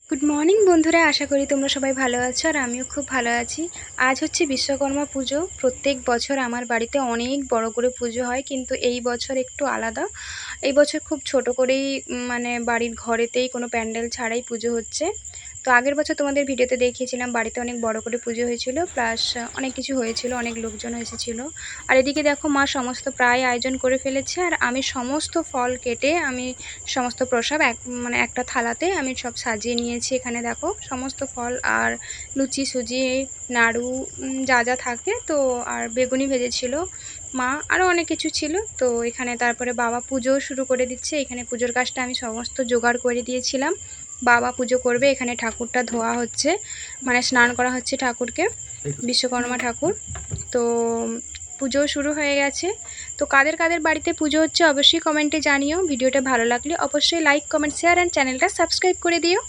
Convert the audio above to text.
Good morning বন্ধুরা, আশা করি তোমরা সবাই ভালো আছো আর আমিও খুব ভালো আছি। আজ হচ্ছে বিশ্বকর্মা পুজো। প্রত্যেক বছর আমার বাড়িতে অনেক বড় করে পুজো হয়, কিন্তু এই বছর একটু আলাদা। এই বছর খুব ছোট করেই মানে বাড়ির ঘরেতেই কোনো প্যান্ডেল ছাড়াই পুজো হচ্ছে। তো আগের বছর তোমাদের ভিডিওতে দেখিয়েছিলাম বাড়িতে অনেক বড় করে পুজো হয়েছিল, প্লাস অনেক কিছু হয়েছিল, অনেক লোকজন এসেছিলো। আর এদিকে দেখো মা সমস্ত প্রায় আয়োজন করে ফেলেছে, আর আমি সমস্ত ফল কেটে আমি সমস্ত প্রসাদ মানে একটা থালাতে আমি সব সাজিয়ে নিয়েছি। এখানে দেখো সমস্ত ফল আর লুচি, সুজি, নাড়ু, যা যা থাকে তো, আর বেগুনি ভেজেছিল মা, আরও অনেক কিছু ছিল। তো এখানে তারপরে বাবা পুজোও শুরু করে দিচ্ছে। এখানে পুজোর কাজটা আমি সমস্ত জোগাড় করে দিয়েছিলাম। বাবা পুজো করবে, এখানে ঠাকুরটা ধোয়া হচ্ছে, মানে স্নান করা হচ্ছে ঠাকুরকে, বিশ্বকর্মা ঠাকুর। তো পুজো শুরু হয়ে গেছে। তো কাদের কাদের বাড়িতে পুজো হচ্ছে অবশ্যই কমেন্টে জানিও। ভিডিওটা ভালো লাগলে অবশ্যই লাইক, কমেন্ট, শেয়ার অ্যান্ড চ্যানেলটা সাবস্ক্রাইব করে দিও।